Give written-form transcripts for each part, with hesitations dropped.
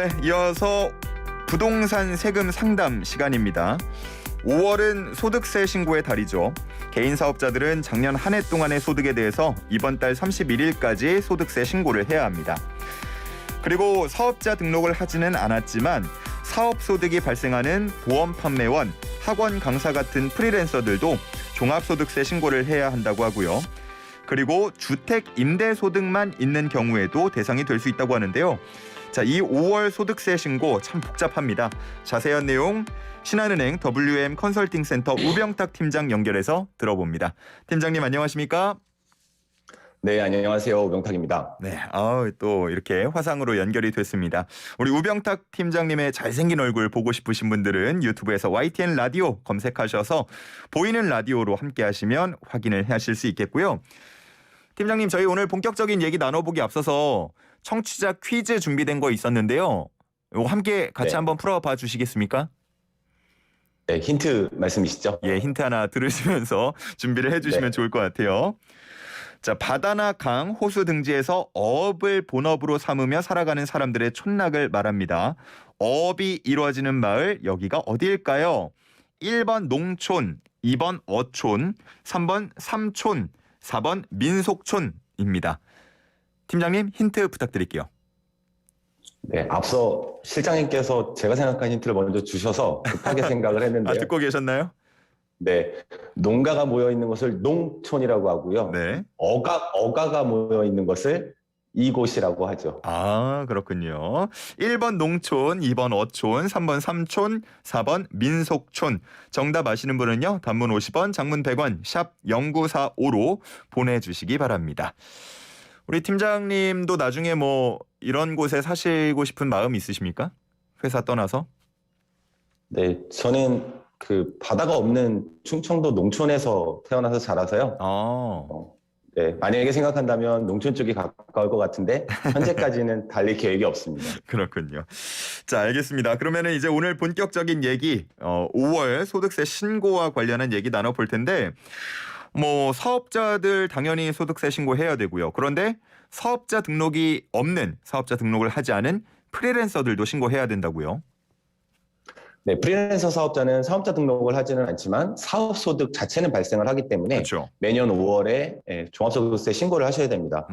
네, 이어서 부동산 세금 상담 시간입니다. 5월은 소득세 신고의 달이죠. 개인 사업자들은 작년 한 해 동안의 소득에 대해서 이번 달 31일까지 소득세 신고를 해야 합니다. 그리고 사업자 등록을 하지는 않았지만 사업 소득이 발생하는 보험 판매원, 학원 강사 같은 프리랜서들도 종합소득세 신고를 해야 한다고 하고요. 그리고 주택 임대 소득만 있는 경우에도 대상이 될 수 있다고 하는데요. 자, 이 5월 소득세 신고 참 복잡합니다. 자세한 내용 신한은행 WM 컨설팅 센터 우병탁 팀장 연결해서 들어봅니다. 팀장님 안녕하십니까? 네, 안녕하세요. 우병탁입니다. 네, 또 이렇게 화상으로 연결이 됐습니다. 우리 우병탁 팀장님의 잘생긴 얼굴 보고 싶으신 분들은 유튜브에서 YTN 라디오 검색하셔서 보이는 라디오로 함께 하시면 확인을 하실 수 있겠고요. 팀장님, 저희 오늘 본격적인 얘기 나눠보기 앞서서 청취자 퀴즈 준비된 거 있었는데요. 이거 함께 같이 한번 풀어봐 주시겠습니까? 네, 힌트 말씀이시죠? 예, 힌트 하나 들으시면서 준비를 해주시면 좋을 것 같아요. 자, 바다나 강, 호수 등지에서 어업을 본업으로 삼으며 살아가는 사람들의 촌락을 말합니다. 어업이 이루어지는 마을, 여기가 어디일까요? 1번 농촌, 2번 어촌, 3번 삼촌, 4번 민속촌입니다. 팀장님, 힌트 부탁드릴게요. 네, 앞서 실장님께서 제가 생각한 힌트를 먼저 주셔서 급하게 생각을 했는데요. 듣고 계셨나요? 네, 농가가 모여 있는 것을 농촌이라고 하고요. 네. 어가가 모여 있는 것을 이곳이라고 하죠. 아, 그렇군요. 1번 농촌, 2번 어촌, 3번 삼촌, 4번 민속촌. 정답 아시는 분은요. 단문 50원, 장문 100원, 샵 0945로 보내주시기 바랍니다. 우리 팀장님도 나중에 뭐 이런 곳에 사시고 싶은 마음 있으십니까? 회사 떠나서? 네, 저는 그 바다가 없는 충청도 농촌에서 태어나서 자라서요. 네, 만약에 생각한다면 농촌 쪽이 가까울 것 같은데 현재까지는 달릴 계획이 없습니다. 그렇군요. 자, 알겠습니다. 그러면은 이제 오늘 본격적인 얘기, 5월 소득세 신고와 관련한 얘기 나눠볼 텐데, 뭐 사업자들 당연히 소득세 신고해야 되고요. 그런데 사업자 등록이 없는, 사업자 등록을 하지 않은 프리랜서들도 신고해야 된다고요. 네, 프리랜서 사업자는 사업자 등록을 하지는 않지만 사업소득 자체는 발생을 하기 때문에 그렇죠. 매년 5월에 종합소득세 신고를 하셔야 됩니다.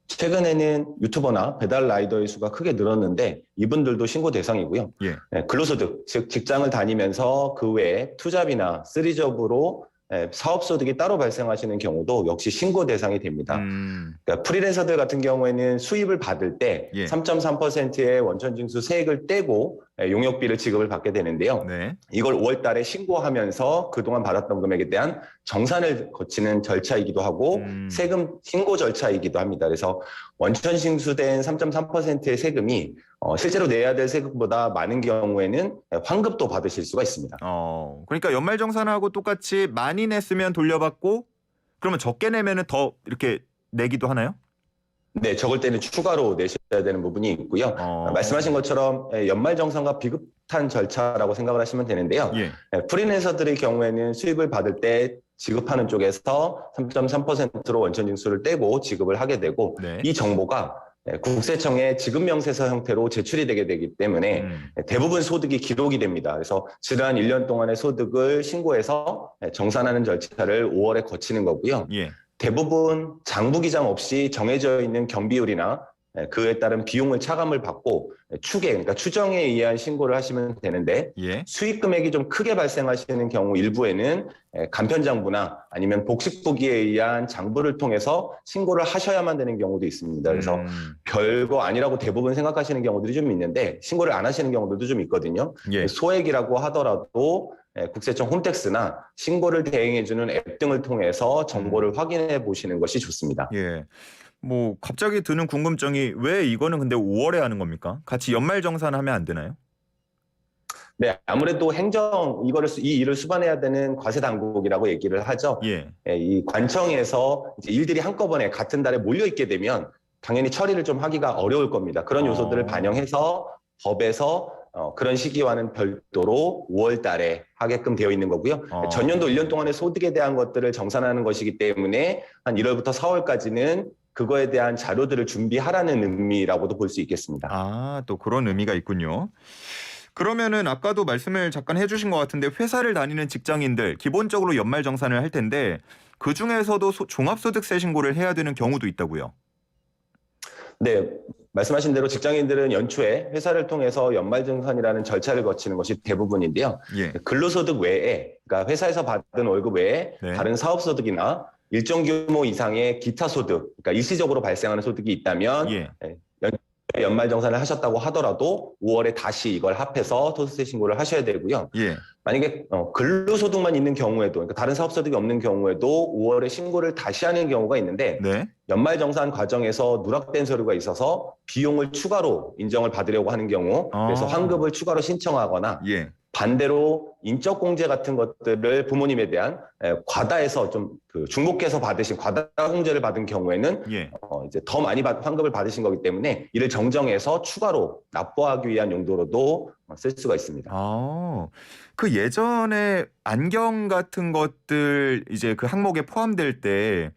최근에는 유튜버나 배달 라이더의 수가 크게 늘었는데 이분들도 신고 대상이고요. 예. 근로소득, 즉 직장을 다니면서 그 외에 투잡이나 쓰리잡으로 사업소득이 따로 발생하시는 경우도 역시 신고 대상이 됩니다. 그러니까 프리랜서들 같은 경우에는 수입을 받을 때 3.3%의 원천징수 세액을 떼고 용역비를 지급을 받게 되는데요. 네. 이걸 5월 달에 신고하면서 그동안 받았던 금액에 대한 정산을 거치는 절차이기도 하고 세금 신고 절차이기도 합니다. 그래서 원천징수된 3.3%의 세금이 실제로 내야 될 세금보다 많은 경우에는 환급도 받으실 수가 있습니다. 그러니까 연말정산하고 똑같이 많이 냈으면 돌려받고 그러면 적게 내면은 더 이렇게 내기도 하나요? 네, 적을 때는 추가로 내셔야 되는 부분이 있고요. 말씀하신 것처럼 연말정산과 비슷한 절차라고 생각을 하시면 되는데요. 프리랜서들의 경우에는 수입을 받을 때 지급하는 쪽에서 3.3%로 원천징수를 떼고 지급을 하게 되고 이 정보가 국세청에 지급명세서 형태로 제출이 되게 되기 때문에 대부분 소득이 기록이 됩니다. 그래서 지난 1년 동안의 소득을 신고해서 정산하는 절차를 5월에 거치는 거고요. 대부분 장부기장 없이 정해져 있는 경비율이나 그에 따른 비용을 차감을 받고 그러니까 추정에 의한 신고를 하시면 되는데 수익 금액이 좀 크게 발생하시는 경우 일부에는 간편장부나 아니면 복식부기에 의한 장부를 통해서 신고를 하셔야만 되는 경우도 있습니다. 그래서 별거 아니라고 대부분 생각하시는 경우들이 좀 있는데 신고를 안 하시는 경우들도 좀 있거든요. 소액이라고 하더라도 국세청 홈택스나 신고를 대행해주는 앱 등을 통해서 정보를 확인해 보시는 것이 좋습니다. 뭐 갑자기 드는 궁금증이 왜 이거는 근데 5월에 하는 겁니까? 같이 연말정산하면 안 되나요? 네, 아무래도 이 일을 수반해야 되는 과세당국이라고 얘기를 하죠. 이 관청에서 이제 일들이 한꺼번에 같은 달에 몰려 있게 되면 당연히 처리를 좀 하기가 어려울 겁니다. 그런 요소들을 반영해서 법에서 그런 시기와는 별도로 5월 달에 하게끔 되어 있는 거고요. 전년도 1년 동안의 소득에 대한 것들을 정산하는 것이기 때문에 한 1월부터 4월까지는 그거에 대한 자료들을 준비하라는 의미라고도 볼 수 있겠습니다. 아, 또 그런 의미가 있군요. 그러면은 아까도 말씀을 잠깐 해주신 것 같은데 회사를 다니는 직장인들 기본적으로 연말정산을 할 텐데 그중에서도 종합소득세 신고를 해야 되는 경우도 있다고요? 네, 말씀하신 대로 직장인들은 연초에 회사를 통해서 연말정산이라는 절차를 거치는 것이 대부분인데요. 예. 근로소득 외에, 그러니까 회사에서 받은 월급 외에 네. 다른 사업소득이나 일정 규모 이상의 기타 소득, 그러니까 일시적으로 발생하는 소득이 있다면 예. 연말정산을 하셨다고 하더라도 5월에 다시 이걸 합해서 소득세 신고를 하셔야 되고요. 예. 만약에 근로소득만 있는 경우에도, 그러니까 다른 사업소득이 없는 경우에도 5월에 신고를 다시 하는 경우가 있는데 네. 연말정산 과정에서 누락된 서류가 있어서 비용을 추가로 인정을 받으려고 하는 경우, 그래서 환급을 추가로 신청하거나 예. 반대로 인적공제 같은 것들을 부모님에 대한 과다해서 좀 중복해서 받으신 과다 공제를 받은 경우에는 예. 이제 더 많이 환급을 받으신 거기 때문에 이를 정정해서 추가로 납부하기 위한 용도로도 쓸 수가 있습니다. 아, 그 예전에 안경 같은 것들 이제 그 항목에 포함될 때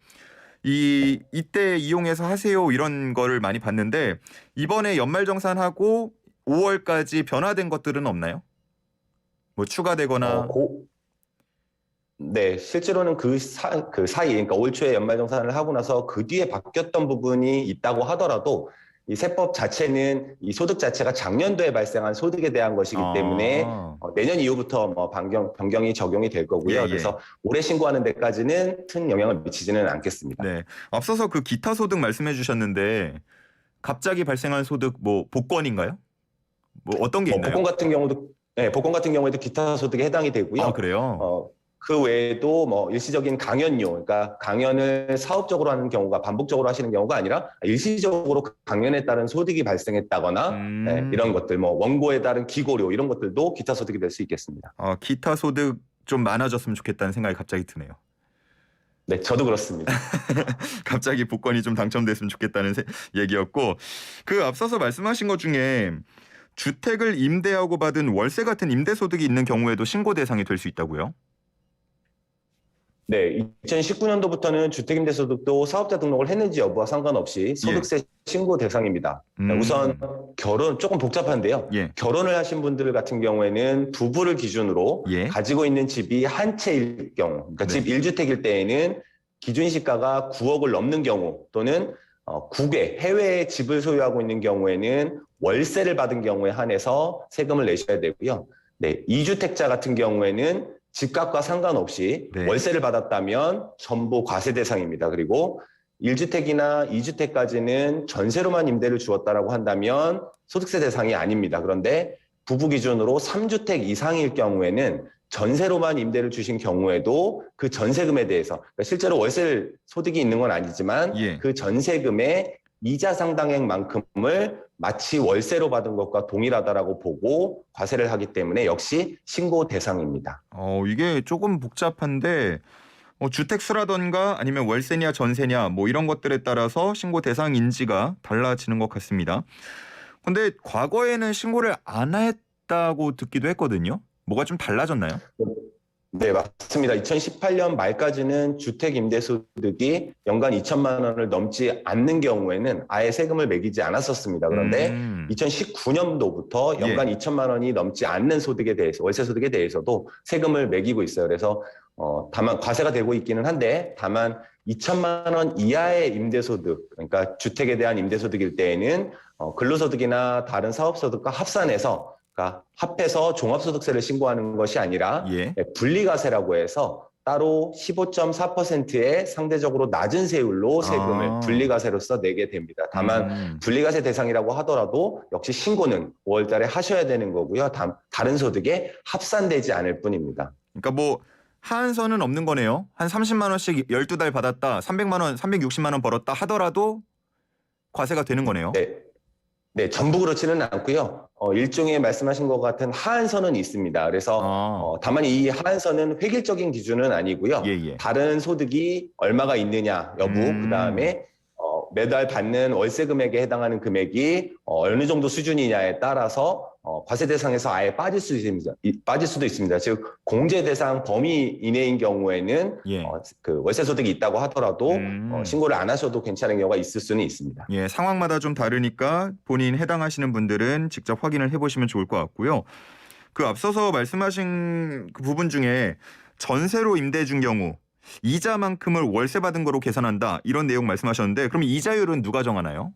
이때 이용해서 하세요 이런 거를 많이 봤는데 이번에 연말정산하고 5월까지 변화된 것들은 없나요? 뭐 추가되거나. 네, 실제로는 그 사이, 그러니까 올 초에 연말정산을 하고 나서 그 뒤에 바뀌었던 부분이 있다고 하더라도 이 세법 자체는 이 소득 자체가 작년도에 발생한 소득에 대한 것이기 때문에 내년 이후부터 뭐 변경이 적용이 될 거고요. 예, 예. 그래서 올해 신고하는 데까지는 큰 영향을 미치지는 않겠습니다. 네, 앞서서 그 기타 소득 말씀해 주셨는데 갑자기 발생한 소득 뭐 복권인가요? 뭐 어떤 게 있나요? 복권 같은 경우에도 기타 소득에 해당이 되고요. 아, 그래요? 그 외에도 뭐 일시적인 강연료, 그러니까 강연을 사업적으로 하는 경우가 반복적으로 하시는 경우가 아니라 일시적으로 강연에 따른 소득이 발생했다거나 이런 것들, 뭐 원고에 따른 기고료 이런 것들도 기타 소득이 될 수 있겠습니다. 기타 소득 좀 많아졌으면 좋겠다는 생각이 갑자기 드네요. 네, 저도 그렇습니다. 갑자기 복권이 좀 당첨됐으면 좋겠다는 얘기였고, 그 앞서서 말씀하신 것 중에 주택을 임대하고 받은 월세 같은 임대소득이 있는 경우에도 신고 대상이 될 수 있다고요? 네, 2019년도부터는 주택임대소득도 사업자 등록을 했는지 여부와 상관없이 소득세 신고 대상입니다. 우선 결혼, 조금 복잡한데요. 예. 결혼을 하신 분들 같은 경우에는 부부를 기준으로 가지고 있는 집이 한 채일 경우, 그러니까 집 1주택일 때에는 기준 시가가 9억을 넘는 경우 또는 국외, 해외에 집을 소유하고 있는 경우에는 월세를 받은 경우에 한해서 세금을 내셔야 되고요. 네, 2주택자 같은 경우에는 집값과 상관없이 월세를 받았다면 전부 과세 대상입니다. 그리고 1주택이나 2주택까지는 전세로만 임대를 주었다라고 한다면 소득세 대상이 아닙니다. 그런데 부부 기준으로 3주택 이상일 경우에는 전세로만 임대를 주신 경우에도 그 전세금에 대해서, 그러니까 실제로 월세 소득이 있는 건 아니지만 그 전세금의 이자 상당액만큼을 마치 월세로 받은 것과 동일하다라고 보고 과세를 하기 때문에 역시 신고 대상입니다. 이게 조금 복잡한데 주택 수라던가 아니면 월세냐 전세냐 뭐 이런 것들에 따라서 신고 대상 인지가 달라지는 것 같습니다. 근데 과거에는 신고를 안 했다고 듣기도 했거든요. 뭐가 좀 달라졌나요? 네, 맞습니다. 2018년 말까지는 주택 임대소득이 연간 2천만 원을 넘지 않는 경우에는 아예 세금을 매기지 않았었습니다. 그런데 2019년도부터 연간 2천만 원이 넘지 않는 소득에 대해서, 월세 소득에 대해서도 세금을 매기고 있어요. 그래서 다만 과세가 되고 있기는 한데 다만 2천만 원 이하의 임대소득, 그러니까 주택에 대한 임대소득일 때에는 근로소득이나 다른 사업소득과 합산해서, 그러니까 합해서 종합소득세를 신고하는 것이 아니라 분리과세라고 해서 따로 15.4%의 상대적으로 낮은 세율로 세금을 분리과세로서 내게 됩니다. 다만 분리과세 대상이라고 하더라도 역시 신고는 5월 달에 하셔야 되는 거고요. 다른 소득에 합산되지 않을 뿐입니다. 그러니까 뭐 하한선은 없는 거네요. 한 30만 원씩 12달 받았다, 300만 원, 360만 원 벌었다 하더라도 과세가 되는 거네요. 네, 전부 그렇지는 않고요. 일종의 말씀하신 것 같은 하한선은 있습니다. 그래서 다만 이 하한선은 획일적인 기준은 아니고요. 다른 소득이 얼마가 있느냐 여부, 그다음에 매달 받는 월세 금액에 해당하는 금액이 어느 정도 수준이냐에 따라서 과세 대상에서 아예 빠질 수도 있습니다. 즉 공제 대상 범위 이내인 경우에는 예. 그 월세 소득이 있다고 하더라도 신고를 안 하셔도 괜찮은 경우가 있을 수는 있습니다. 예, 상황마다 좀 다르니까 본인 해당하시는 분들은 직접 확인을 해보시면 좋을 것 같고요. 그 앞서서 말씀하신 그 부분 중에 전세로 임대 준 경우 이자만큼을 월세 받은 거로 계산한다 이런 내용 말씀하셨는데 그럼 이자율은 누가 정하나요?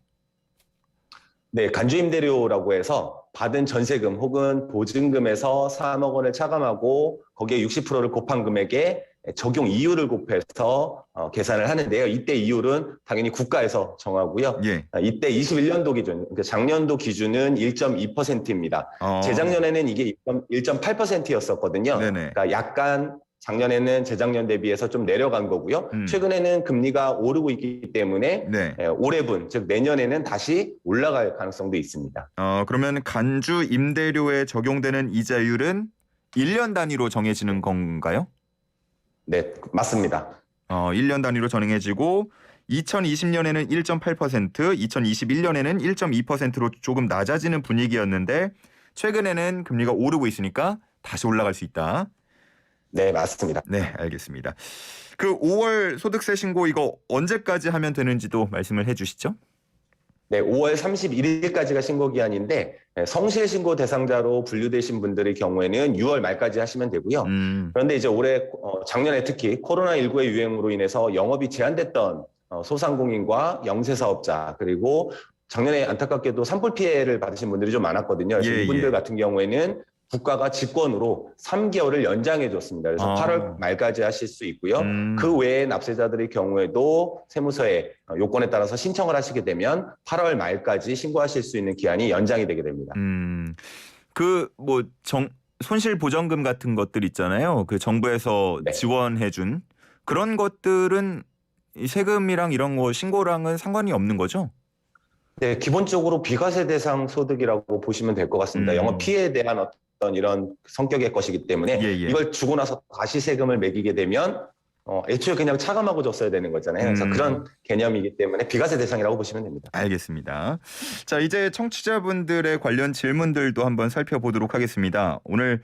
네, 간주임대료라고 해서 받은 전세금 혹은 보증금에서 3억 원을 차감하고 거기에 60%를 곱한 금액에 적용 이율을 곱해서 계산을 하는데요. 이때 이율은 당연히 국가에서 정하고요. 예. 이때 21년도 기준, 그러니까 작년도 기준은 1.2%입니다. 재작년에는 이게 1.8%였었거든요. 그러니까 약간 작년에는 재작년 대비해서 좀 내려간 거고요. 최근에는 금리가 오르고 있기 때문에 네. 올해분, 즉 내년에는 다시 올라갈 가능성도 있습니다. 그러면 간주 임대료에 적용되는 이자율은 1년 단위로 정해지는 건가요? 네, 맞습니다. 1년 단위로 정해지고 2020년에는 1.8%, 2021년에는 1.2%로 조금 낮아지는 분위기였는데 최근에는 금리가 오르고 있으니까 다시 올라갈 수 있다. 네, 맞습니다. 네, 알겠습니다. 그 5월 소득세 신고 이거 언제까지 하면 되는지도 말씀을 해주시죠. 네, 5월 31일까지가 신고 기한인데 성실 신고 대상자로 분류되신 분들의 경우에는 6월 말까지 하시면 되고요. 그런데 이제 올해 작년에 특히 코로나19의 유행으로 인해서 영업이 제한됐던 소상공인과 영세사업자 그리고 작년에 안타깝게도 산불 피해를 받으신 분들이 좀 많았거든요. 그래서 이분들 같은 경우에는 국가가 직권으로 3개월을 연장해 줬습니다. 그래서 8월 말까지 하실 수 있고요. 그 외에 납세자들의 경우에도 세무서에 요건에 따라서 신청을 하시게 되면 8월 말까지 신고하실 수 있는 기한이 연장이 되게 됩니다. 그 뭐 손실 보전금 같은 것들 있잖아요. 그 정부에서 네. 지원해 준 그런 것들은 세금이랑 이런 거 신고랑은 상관이 없는 거죠? 네, 기본적으로 비과세 대상 소득이라고 보시면 될 것 같습니다. 영업 피해에 대한 어떤 이런 성격의 것이기 때문에 이걸 주고 나서 다시 세금을 매기게 되면 애초에 그냥 차감하고 줬어야 되는 거잖아요. 그래서 그런 개념이기 때문에 비과세 대상이라고 보시면 됩니다. 알겠습니다. 자, 이제 청취자분들의 관련 질문들도 한번 살펴보도록 하겠습니다. 오늘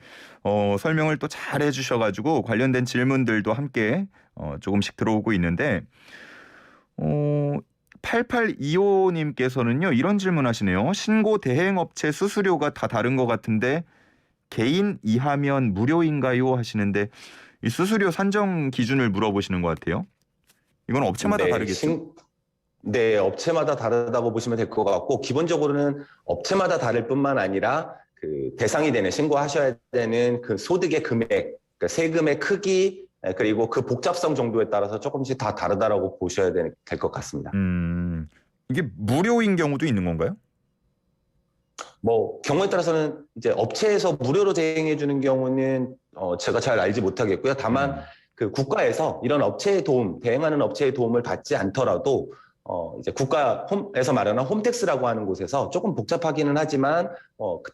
설명을 또 잘 해주셔가지고 관련된 질문들도 함께 조금씩 들어오고 있는데 8825님께서는요 이런 질문하시네요. 신고 대행업체 수수료가 다 다른 것 같은데 개인 이하면 무료인가요? 하시는데 이 수수료 산정 기준을 물어보시는 것 같아요. 이건 업체마다 다르겠죠? 네, 업체마다 다르다고 보시면 될 것 같고 기본적으로는 업체마다 다를 뿐만 아니라 그 대상이 되는 신고하셔야 되는 그 소득의 금액, 그러니까 세금의 크기 그리고 그 복잡성 정도에 따라서 조금씩 다 다르다라고 보셔야 될 것 같습니다. 이게 무료인 경우도 있는 건가요? 뭐 경우에 따라서는 이제 업체에서 무료로 대행해 주는 경우는 제가 잘 알지 못하겠고요. 다만 그 국가에서 이런 업체의 도움, 대행하는 업체의 도움을 받지 않더라도 이제 국가에서 마련한 홈택스라고 하는 곳에서 조금 복잡하기는 하지만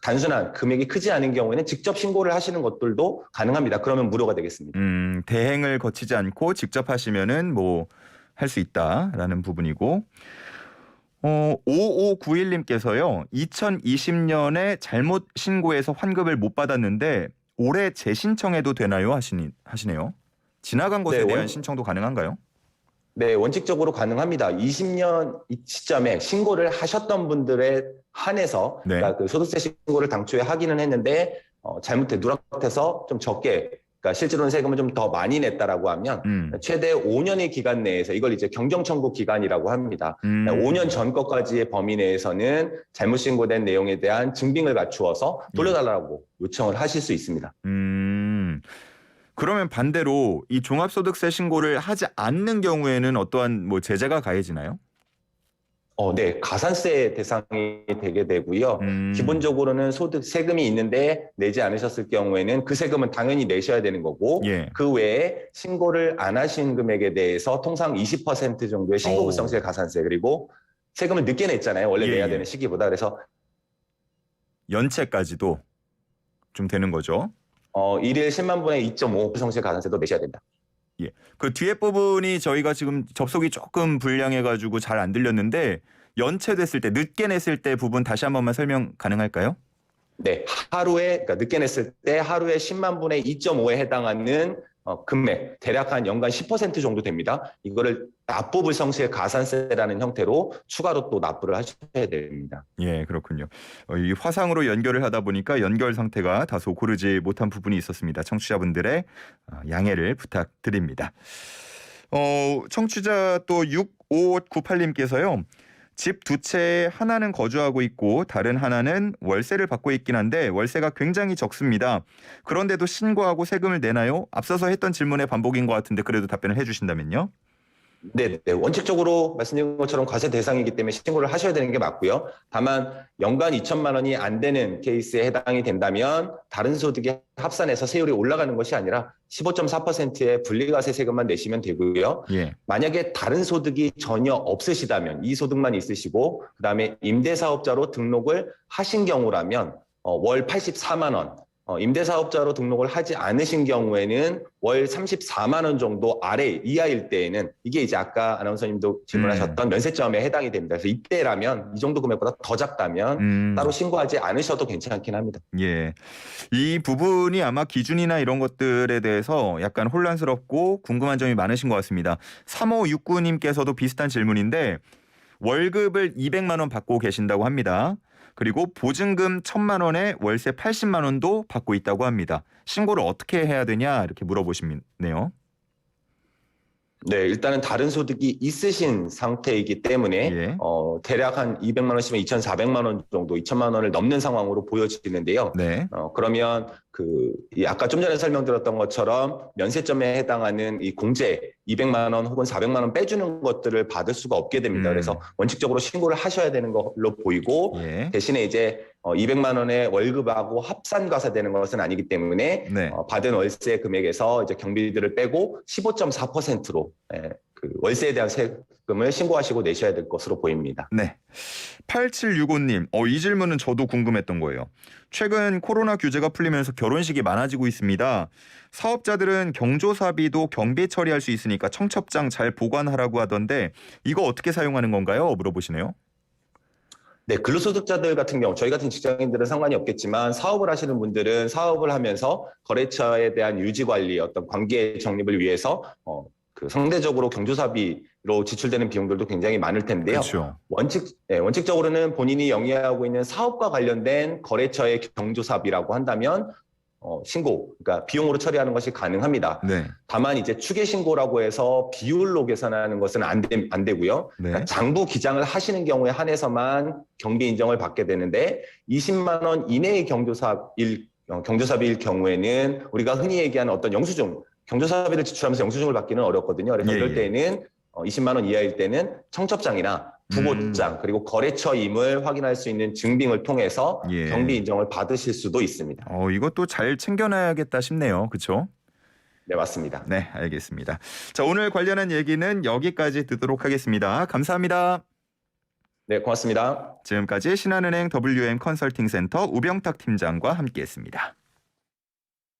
단순한 금액이 크지 않은 경우에는 직접 신고를 하시는 것들도 가능합니다. 그러면 무료가 되겠습니다. 대행을 거치지 않고 직접 하시면은 뭐 할 수 있다라는 부분이고 5591님께서요. 2020년에 잘못 신고해서 환급을 못 받았는데 올해 재신청해도 되나요? 하시네요. 지나간 것에 대한 신청도 가능한가요? 네, 원칙적으로 가능합니다. 20년 이 시점에 신고를 하셨던 분들에 한해서 그러니까 그 소득세 신고를 당초에 하기는 했는데 잘못해 누락해서 좀 적게 그러니까 실제로는 세금을 좀 더 많이 냈다라고 하면 최대 5년의 기간 내에서 이걸 이제 경정 청구 기간이라고 합니다. 5년 전 것까지의 범위 내에서는 잘못 신고된 내용에 대한 증빙을 갖추어서 돌려달라고 요청을 하실 수 있습니다. 그러면 반대로 이 종합소득세 신고를 하지 않는 경우에는 어떠한 뭐 제재가 가해지나요? 네, 가산세 대상이 되게 되고요. 기본적으로는 소득 세금이 있는데 내지 않으셨을 경우에는 그 세금은 당연히 내셔야 되는 거고 그 외에 신고를 안 하신 금액에 대해서 통상 20% 정도의 신고불성세 가산세 그리고 세금을 늦게 냈잖아요. 원래 내야 되는 시기보다. 그래서 연체까지도 좀 되는 거죠. 1일 10만 분의 2.5 불성세 가산세도 내셔야 된다. 예. 그 뒤에 부분이 저희가 지금 접속이 조금 불량해가지고 잘 안 들렸는데 연체됐을 때 늦게 냈을 때 부분 다시 한 번만 설명 가능할까요? 네, 하루에 그러니까 늦게 냈을 때 하루에 10만 분의 2.5에 해당하는 금액, 대략 한 연간 10% 정도 됩니다. 이거를 납부불성실 가산세라는 형태로 추가로 또 납부를 하셔야 됩니다. 예, 그렇군요. 이 화상으로 연결을 하다 보니까 연결 상태가 다소 고르지 못한 부분이 있었습니다. 청취자분들의 양해를 부탁드립니다. 청취자 또 6598님께서요. 집 두 채에 하나는 거주하고 있고 다른 하나는 월세를 받고 있긴 한데 월세가 굉장히 적습니다. 그런데도 신고하고 세금을 내나요? 앞서서 했던 질문의 반복인 것 같은데 그래도 답변을 해주신다면요. 네, 원칙적으로 말씀드린 것처럼 과세 대상이기 때문에 신고를 하셔야 되는 게 맞고요. 다만 연간 2천만 원이 안 되는 케이스에 해당이 된다면 다른 소득이 합산해서 세율이 올라가는 것이 아니라 15.4%의 분리과세 세금만 내시면 되고요. 예. 만약에 다른 소득이 전혀 없으시다면 이 소득만 있으시고 그다음에 임대사업자로 등록을 하신 경우라면 월 84만 원, 임대사업자로 등록을 하지 않으신 경우에는 월 34만 원 정도 이하일 때에는 이게 이제 아까 아나운서님도 질문하셨던 면세점에 해당이 됩니다. 그래서 이때라면 이 정도 금액보다 더 작다면 따로 신고하지 않으셔도 괜찮긴 합니다. 예, 이 부분이 아마 기준이나 이런 것들에 대해서 약간 혼란스럽고 궁금한 점이 많으신 것 같습니다. 3569님께서도 비슷한 질문인데 월급을 200만 원 받고 계신다고 합니다. 그리고 보증금 1,000만 원에 월세 80만 원도 받고 있다고 합니다. 신고를 어떻게 해야 되냐 이렇게 물어보시네요. 네, 일단은 다른 소득이 있으신 상태이기 때문에 예. 대략 한 200만 원씩이면 2,400만 원 정도, 2천만 원을 넘는 상황으로 보여지는데요. 네. 그러면 아까 좀 전에 설명드렸던 것처럼 면세점에 해당하는 이 공제 200만 원 혹은 400만 원 빼주는 것들을 받을 수가 없게 됩니다. 그래서 원칙적으로 신고를 하셔야 되는 걸로 보이고 예. 대신에 이제 200만 원의 월급하고 합산과세되는 것은 아니기 때문에 네. 받은 월세 금액에서 이제 경비들을 빼고 15.4%로 그 월세에 대한 세금을 신고하시고 내셔야 될 것으로 보입니다. 네. 8765님, 이 질문은 저도 궁금했던 거예요. 최근 코로나 규제가 풀리면서 결혼식이 많아지고 있습니다. 사업자들은 경조사비도 경비 처리할 수 있으니까 청첩장 잘 보관하라고 하던데 이거 어떻게 사용하는 건가요? 물어보시네요. 네, 근로소득자들 같은 경우 저희 같은 직장인들은 상관이 없겠지만 사업을 하시는 분들은 사업을 하면서 거래처에 대한 유지 관리, 어떤 관계 정립을 위해서 상대적으로 경조사비로 지출되는 비용들도 굉장히 많을 텐데요. 그렇죠. 원칙적으로는 본인이 영위하고 있는 사업과 관련된 거래처의 경조사비라고 한다면 그러니까 비용으로 처리하는 것이 가능합니다. 네. 다만 이제 추계 신고라고 해서 비율로 계산하는 것은 안 되고요. 네. 그러니까 장부 기장을 하시는 경우에 한해서만 경비 인정을 받게 되는데 20만 원 이내의 경조사비일 경우에는 우리가 흔히 얘기하는 어떤 영수증, 경조사비를 지출하면서 영수증을 받기는 어렵거든요. 그래서 이럴 때는 20만 원 이하일 때는 청첩장이나 부고장 그리고 거래처임을 확인할 수 있는 증빙을 통해서 경비 인정을 받으실 수도 있습니다. 이것도 잘 챙겨놔야겠다 싶네요. 그렇죠? 네, 맞습니다. 네, 알겠습니다. 자, 오늘 관련한 얘기는 여기까지 듣도록 하겠습니다. 감사합니다. 네, 고맙습니다. 지금까지 신한은행 WM 컨설팅 센터 우병탁 팀장과 함께했습니다.